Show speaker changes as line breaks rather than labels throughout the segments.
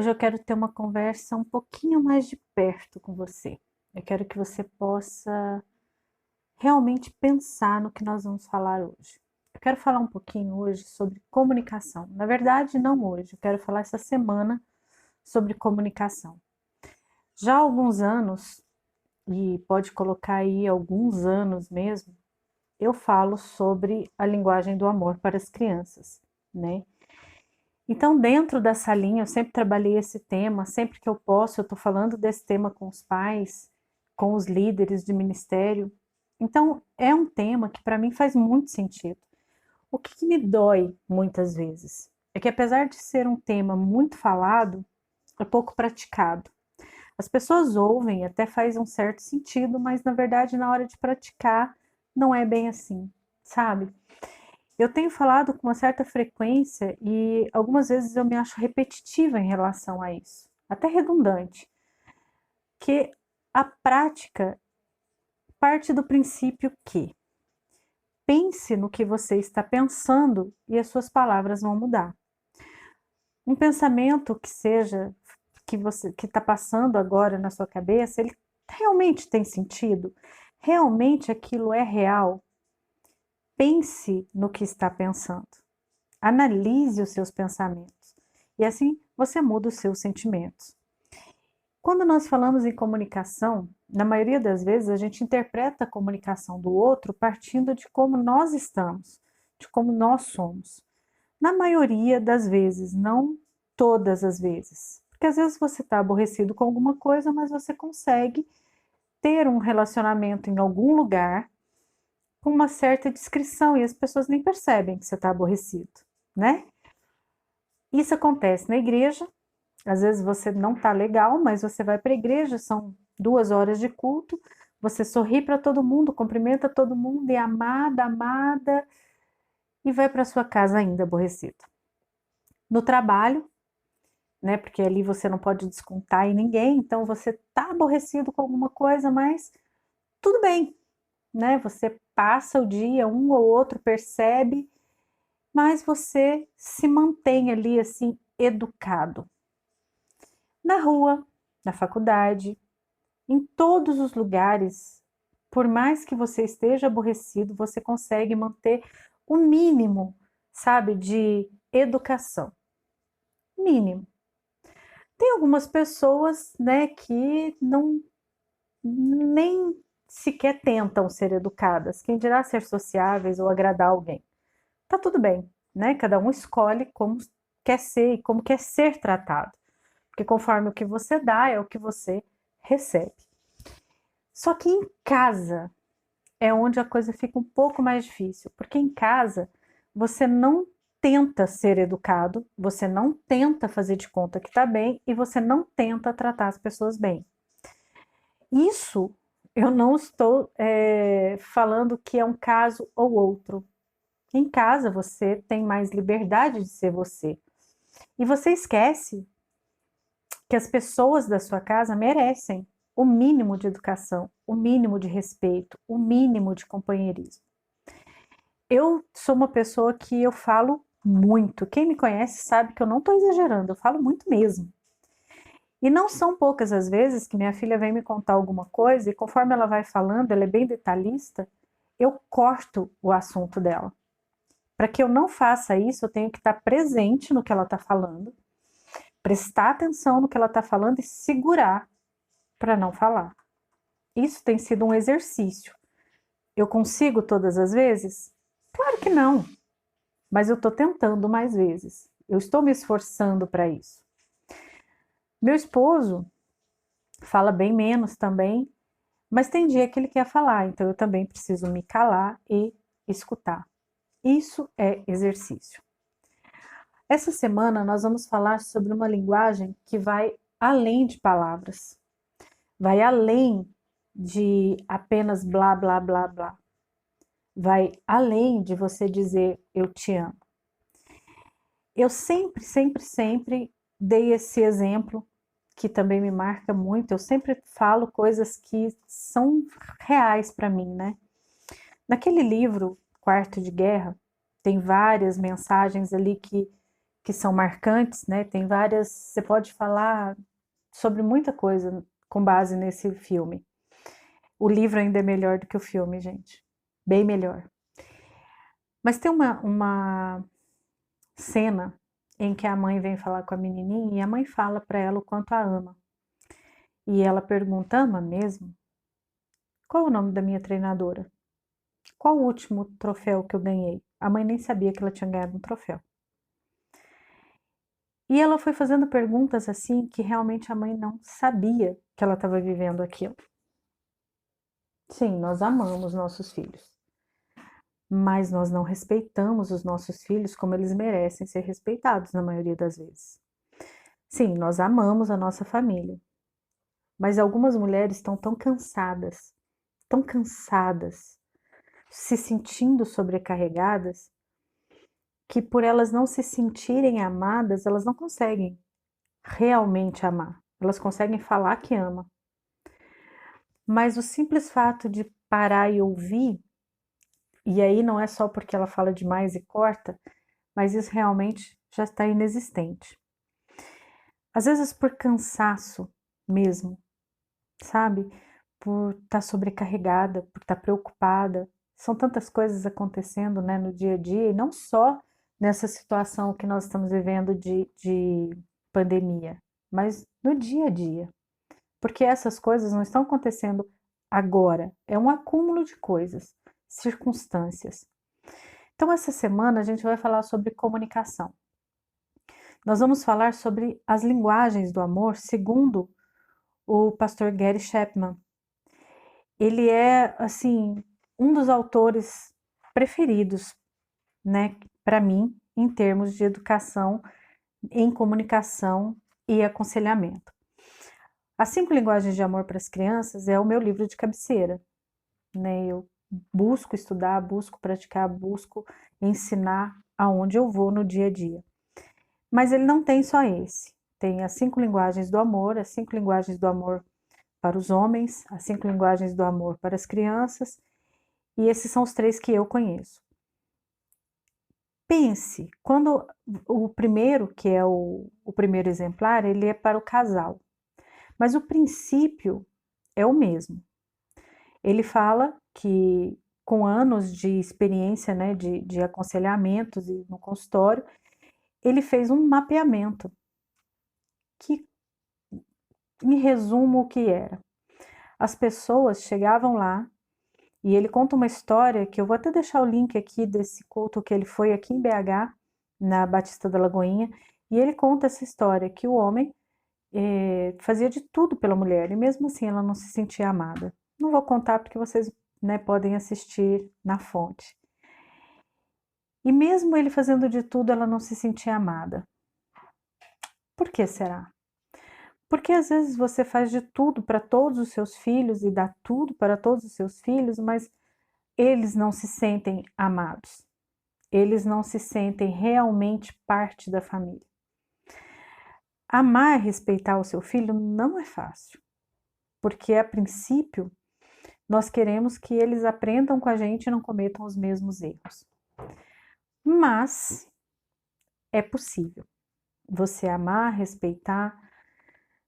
Hoje eu quero ter uma conversa um pouquinho mais de perto com você. Eu quero que você possa realmente pensar no que nós vamos falar hoje. Eu quero falar um pouquinho hoje sobre comunicação. Na verdade, não hoje, eu quero falar essa semana sobre comunicação. Já há alguns anos, e pode colocar aí alguns anos mesmo, eu falo sobre a linguagem do amor para as crianças, né? Então, dentro dessa linha, eu sempre trabalhei esse tema, sempre que eu posso, eu estou falando desse tema com os pais, com os líderes de ministério. Então, é um tema que para mim faz muito sentido. O que me dói muitas vezes é que, apesar de ser um tema muito falado, é pouco praticado. As pessoas ouvem, até faz um certo sentido, mas na verdade, na hora de praticar, não é bem assim, sabe? Eu tenho falado com uma certa frequência e algumas vezes eu me acho repetitiva em relação a isso, até redundante, que a prática parte do princípio que pense no que você está pensando e as suas palavras vão mudar. Um pensamento que seja que você que está passando agora na sua cabeça, ele realmente tem sentido? Realmente aquilo é real? Pense no que está pensando. Analise os seus pensamentos e assim você muda os seus sentimentos. Quando nós falamos em comunicação, na maioria das vezes a gente interpreta a comunicação do outro partindo de como nós estamos, de como nós somos. Na maioria das vezes, não todas as vezes. Porque às vezes você está aborrecido com alguma coisa, mas você consegue ter um relacionamento em algum lugar com uma certa discrição e as pessoas nem percebem que você está aborrecido, né? Isso acontece na igreja, às vezes você não está legal, mas você vai para a igreja, são 2 horas de culto, você sorri para todo mundo, cumprimenta todo mundo, é amada, amada, e vai para sua casa ainda aborrecido. No trabalho, né, porque ali você não pode descontar em ninguém, então você está aborrecido com alguma coisa, mas tudo bem, né? Você passa o dia, um ou outro percebe, mas você se mantém ali assim educado. Na rua, na faculdade, em todos os lugares, por mais que você esteja aborrecido, você consegue manter o mínimo, sabe, de educação. Mínimo. Tem algumas pessoas, né, que não nem sequer tentam ser educadas, quem dirá ser sociáveis ou agradar alguém. Tá tudo bem, né? Cada um escolhe como quer ser e como quer ser tratado. Porque conforme o que você dá é o que você recebe. Só que em casa é onde a coisa fica um pouco mais difícil, porque em casa você não tenta ser educado, você não tenta fazer de conta que está bem e você não tenta tratar as pessoas bem. Isso eu não estou falando que é um caso ou outro. Em casa você tem mais liberdade de ser você. E você esquece que as pessoas da sua casa merecem o mínimo de educação, o mínimo de respeito, o mínimo de companheirismo. Eu sou uma pessoa que eu falo muito. Quem me conhece sabe que eu não estou exagerando, eu falo muito mesmo. E não são poucas as vezes que minha filha vem me contar alguma coisa e conforme ela vai falando, ela é bem detalhista, eu corto o assunto dela. Para que eu não faça isso, eu tenho que estar presente no que ela está falando, prestar atenção no que ela está falando e segurar para não falar. Isso tem sido um exercício. Eu consigo todas as vezes? Claro que não, mas eu estou tentando mais vezes. Eu estou me esforçando para isso. Meu esposo fala bem menos também, mas tem dia que ele quer falar, então eu também preciso me calar e escutar. Isso é exercício. Essa semana nós vamos falar sobre uma linguagem que vai além de palavras, vai além de apenas blá, blá, blá, blá. Vai além de você dizer eu te amo. Eu sempre, sempre, sempre dei esse exemplo que também me marca muito. Eu sempre falo coisas que são reais para mim, né? Naquele livro, Quarto de Guerra, tem várias mensagens ali que que são marcantes, né? Tem várias, você pode falar sobre muita coisa com base nesse filme. O livro ainda é melhor do que o filme, gente. Bem melhor. Mas tem uma cena em que a mãe vem falar com a menininha e a mãe fala para ela o quanto a ama. E ela pergunta: ama mesmo? Qual é o nome da minha treinadora? Qual o último troféu que eu ganhei? A mãe nem sabia que ela tinha ganhado um troféu. E ela foi fazendo perguntas assim que realmente a mãe não sabia que ela estava vivendo aquilo. Sim, nós amamos nossos filhos, mas nós não respeitamos os nossos filhos como eles merecem ser respeitados na maioria das vezes. Sim, nós amamos a nossa família, mas algumas mulheres estão tão cansadas, se sentindo sobrecarregadas, que por elas não se sentirem amadas, elas não conseguem realmente amar. Elas conseguem falar que ama, mas o simples fato de parar e ouvir, e aí não é só porque ela fala demais e corta, mas isso realmente já está inexistente. Às vezes por cansaço mesmo, sabe? Por estar sobrecarregada, por estar preocupada. São tantas coisas acontecendo, né, no dia a dia, e não só nessa situação que nós estamos vivendo de pandemia, mas no dia a dia. Porque essas coisas não estão acontecendo agora, é um acúmulo de coisas, circunstâncias. Então, essa semana a gente vai falar sobre comunicação. Nós vamos falar sobre as linguagens do amor, segundo o pastor Gary Chapman. Ele é, assim, um dos autores preferidos, né, para mim, em termos de educação em comunicação e aconselhamento. As 5 linguagens de amor para as crianças é o meu livro de cabeceira, né? Eu busco estudar, busco praticar, busco ensinar aonde eu vou no dia a dia. Mas ele não tem só esse. Tem as 5 linguagens do amor, as 5 linguagens do amor para os homens, as 5 linguagens do amor para as crianças, e esses são os 3 que eu conheço. Pense, quando o primeiro, que é o primeiro exemplar, ele é para o casal, mas o princípio é o mesmo. Ele fala que com anos de experiência, né, de aconselhamentos e no consultório, ele fez um mapeamento que, em resumo, o que era? As pessoas chegavam lá e ele conta uma história que eu vou até deixar o link aqui desse culto que ele foi aqui em BH, na Batista da Lagoinha, e ele conta essa história que o homem fazia de tudo pela mulher e mesmo assim ela não se sentia amada. Não vou contar porque vocês, né, podem assistir na fonte. E mesmo ele fazendo de tudo, ela não se sentia amada. Por que será? Porque às vezes você faz de tudo para todos os seus filhos e dá tudo para todos os seus filhos, mas eles não se sentem amados. Eles não se sentem realmente parte da família. Amar e respeitar o seu filho não é fácil, porque a princípio nós queremos que eles aprendam com a gente e não cometam os mesmos erros. Mas é possível você amar, respeitar,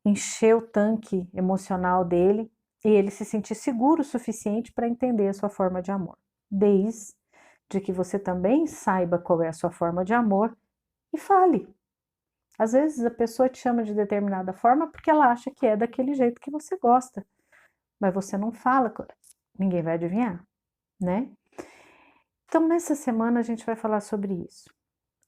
encher o tanque emocional dele e ele se sentir seguro o suficiente para entender a sua forma de amor, desde que você também saiba qual é a sua forma de amor e fale. Às vezes a pessoa te chama de determinada forma porque ela acha que é daquele jeito que você gosta, mas você não fala, ninguém vai adivinhar, né? Então, nessa semana a gente vai falar sobre isso.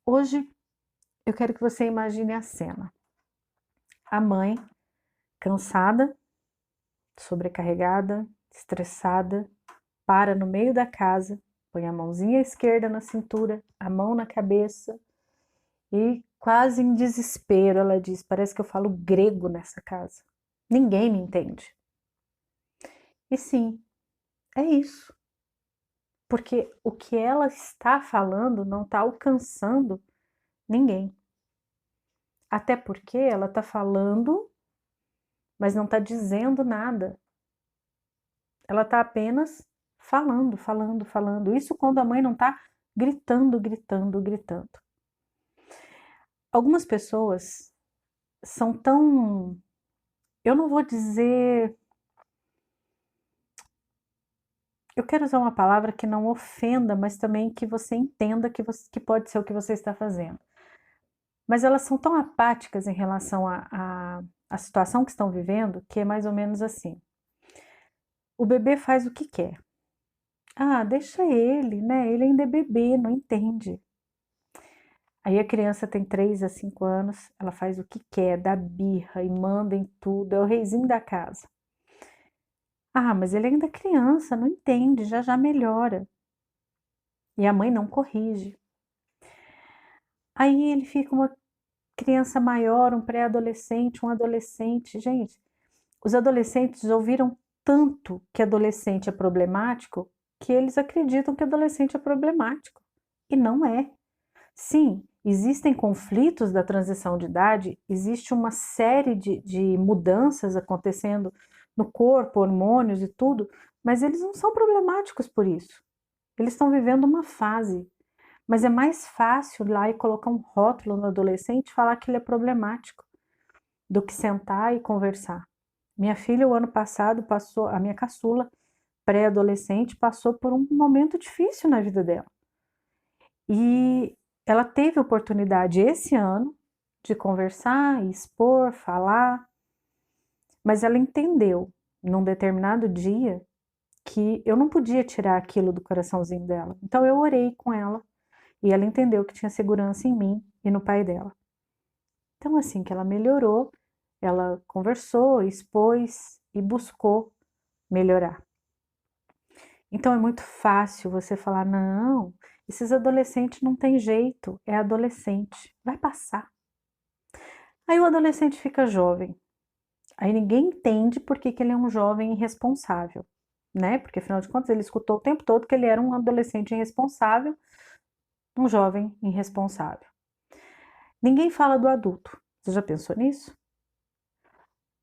Hoje eu quero que você imagine a cena. A mãe, cansada, sobrecarregada, estressada, para no meio da casa, põe a mãozinha esquerda na cintura, a mão na cabeça e, quase em desespero, ela diz: parece que eu falo grego nessa casa. Ninguém me entende. E sim, é isso. Porque o que ela está falando não está alcançando ninguém. Até porque ela está falando, mas não está dizendo nada. Ela está apenas falando, falando, falando. Isso quando a mãe não está gritando, gritando, gritando. Algumas pessoas são tão, eu não vou dizer, eu quero usar uma palavra que não ofenda, mas também que você entenda que pode ser o que você está fazendo. Mas elas são tão apáticas em relação à situação que estão vivendo, que é mais ou menos assim. O bebê faz o que quer. Ah, deixa ele, né? Ele ainda é bebê, não entende. Aí a criança tem 3 a 5 anos, ela faz o que quer, dá birra e manda em tudo, é o reizinho da casa. Ah, mas ele ainda é criança, não entende, já já melhora. E a mãe não corrige. Aí ele fica uma criança maior, um pré-adolescente, um adolescente. Gente, os adolescentes ouviram tanto que adolescente é problemático que eles acreditam que adolescente é problemático. E não é. Sim, existem conflitos da transição de idade, existe uma série de mudanças acontecendo no corpo, hormônios e tudo, mas eles não são problemáticos por isso. Eles estão vivendo uma fase. Mas é mais fácil ir lá e colocar um rótulo no adolescente e falar que ele é problemático do que sentar e conversar. Minha filha, o ano passado, passou, a minha caçula, pré-adolescente, passou por um momento difícil na vida dela. E ela teve oportunidade esse ano de conversar, expor, falar, mas ela entendeu num determinado dia que eu não podia tirar aquilo do coraçãozinho dela. Então eu orei com ela e ela entendeu que tinha segurança em mim e no pai dela. Então, assim que ela melhorou, ela conversou, expôs e buscou melhorar. Então é muito fácil você falar: não, esses adolescentes não tem jeito, é adolescente, vai passar. Aí o adolescente fica jovem. Aí ninguém entende por que ele é um jovem irresponsável, né? Porque afinal de contas ele escutou o tempo todo que ele era um adolescente irresponsável, um jovem irresponsável. Ninguém fala do adulto. Você já pensou nisso?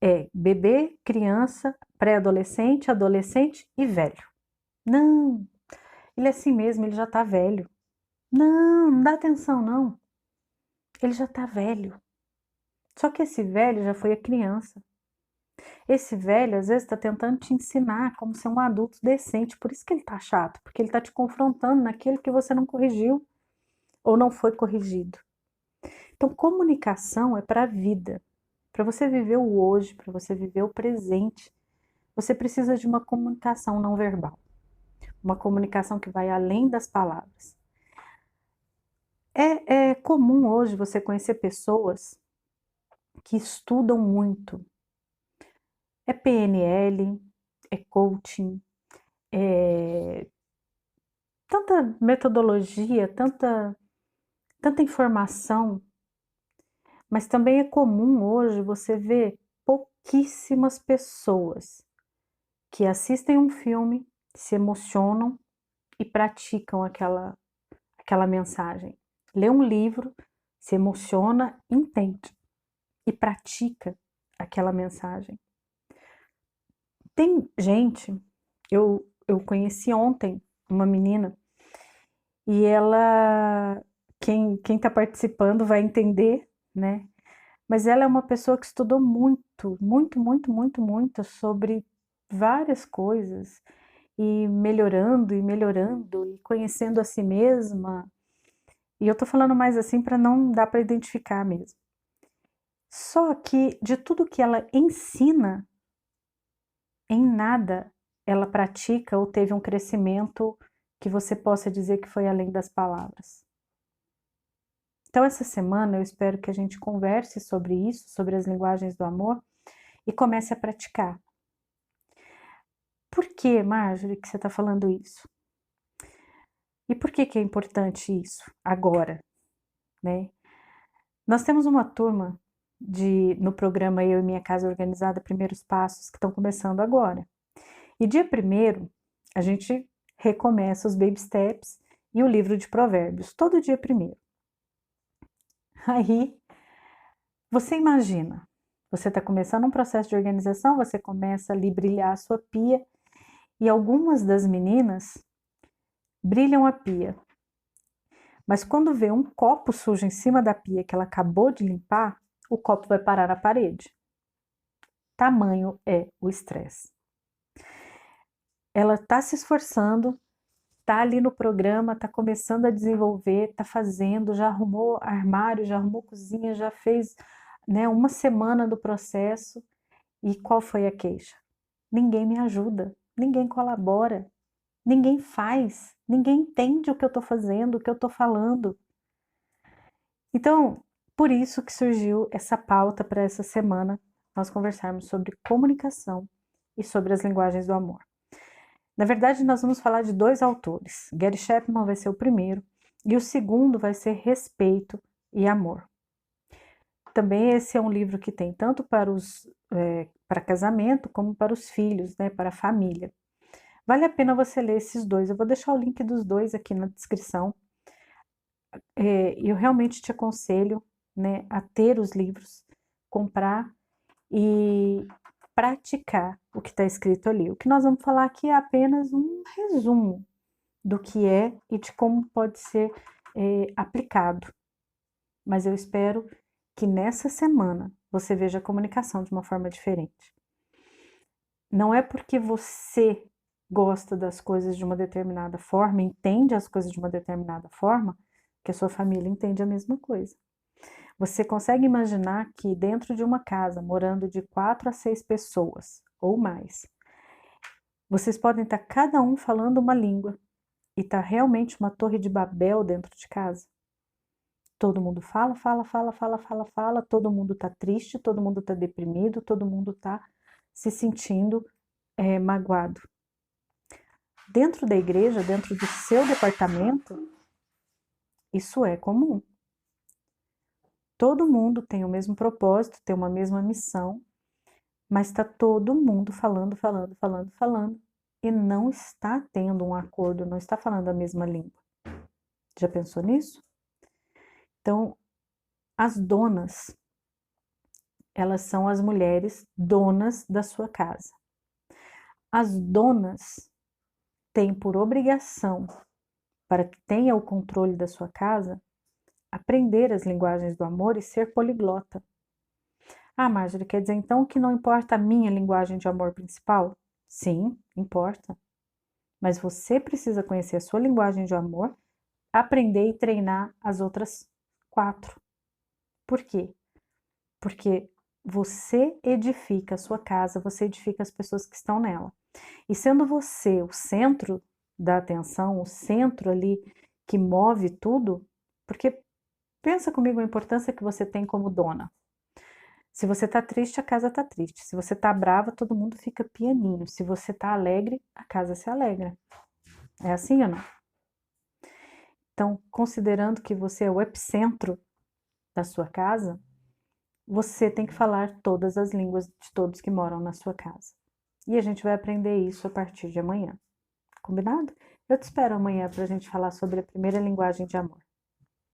É bebê, criança, pré-adolescente, adolescente e velho. Não, ele é assim mesmo, ele já tá velho. Não, não dá atenção não. Ele já tá velho. Só que esse velho já foi a criança. Esse velho às vezes está tentando te ensinar como ser um adulto decente, por isso que ele tá chato, porque ele tá te confrontando naquilo que você não corrigiu ou não foi corrigido. Então, comunicação é para a vida. Para você viver o hoje, para você viver o presente, você precisa de uma comunicação não verbal. Uma comunicação que vai além das palavras. É comum hoje você conhecer pessoas que estudam muito. É PNL, é coaching, é tanta metodologia, tanta informação, mas também é comum hoje você ver pouquíssimas pessoas que assistem um filme, se emocionam e praticam aquela mensagem. Lê um livro, se emociona, entende e pratica aquela mensagem. Tem gente, eu conheci ontem uma menina e ela, quem está participando vai entender, né? Mas ela é uma pessoa que estudou muito, muito, muito, muito, muito sobre várias coisas e melhorando e conhecendo a si mesma. E eu tô falando mais assim para não dar para identificar mesmo. Só que de tudo que ela ensina, em nada ela pratica ou teve um crescimento que você possa dizer que foi além das palavras. Então, essa semana eu espero que a gente converse sobre isso, sobre as linguagens do amor e comece a praticar. Por que, Marjorie, que você está falando isso? E por que é importante isso agora, né? Nós temos uma turma no programa Eu e Minha Casa Organizada, Primeiros Passos, que estão começando agora. E dia 1º, a gente recomeça os Baby Steps e o livro de Provérbios, todo dia 1º. Aí, você imagina, você está começando um processo de organização, você começa ali brilhar a sua pia e algumas das meninas brilham a pia, Mas quando vê um copo sujo em cima da pia que ela acabou de limpar, o copo vai parar na parede. Tamanho é o estresse. Ela está se esforçando, está ali no programa, está começando a desenvolver, está fazendo, já arrumou armário, já arrumou cozinha, já fez, né, uma semana do processo. E qual foi a queixa? Ninguém me ajuda, ninguém colabora, ninguém faz, ninguém entende o que eu estou fazendo, o que eu estou falando. Então, por isso que surgiu essa pauta para essa semana, nós conversarmos sobre comunicação e sobre as linguagens do amor. Na verdade, nós vamos falar de 2 autores. Gary Chapman vai ser o primeiro e o segundo vai ser Respeito e Amor. Também esse é um livro que tem tanto para casamento como para os filhos, né, para a família. Vale a pena você ler esses 2. Eu vou deixar o link dos 2 aqui na descrição. Eu realmente te aconselho, né, a ter os livros, comprar e praticar o que está escrito ali. O que nós vamos falar aqui é apenas um resumo do que é e de como pode ser aplicado. Mas eu espero que nessa semana você veja a comunicação de uma forma diferente. Não é porque você gosta das coisas de uma determinada forma, entende as coisas de uma determinada forma, que a sua família entende a mesma coisa. Você consegue imaginar que dentro de uma casa, morando de 4 a 6 pessoas ou mais, vocês podem estar cada um falando uma língua e está realmente uma torre de Babel dentro de casa? Todo mundo fala, todo mundo está triste, todo mundo está deprimido, todo mundo está se sentindo magoado. Dentro da igreja, dentro do seu departamento, isso é comum. Todo mundo tem o mesmo propósito, tem uma mesma missão, mas está todo mundo falando e não está tendo um acordo, não está falando a mesma língua. Já pensou nisso? Então, as donas, elas são as mulheres donas da sua casa. As donas têm por obrigação, para que tenha o controle da sua casa, aprender as linguagens do amor e ser poliglota. Ah, Marjorie, quer dizer então que não importa a minha linguagem de amor principal? Sim, importa. Mas você precisa conhecer a sua linguagem de amor, aprender e treinar as outras 4. Por quê? Porque você edifica a sua casa, você edifica as pessoas que estão nela. E sendo você o centro da atenção, o centro ali que move tudo, porque pensa comigo a importância que você tem como dona. Se você tá triste, a casa tá triste. Se você tá brava, todo mundo fica pianinho. Se você tá alegre, a casa se alegra. É assim ou não? Então, considerando que você é o epicentro da sua casa, você tem que falar todas as línguas de todos que moram na sua casa. E a gente vai aprender isso a partir de amanhã. Combinado? Eu te espero amanhã para a gente falar sobre a primeira linguagem de amor.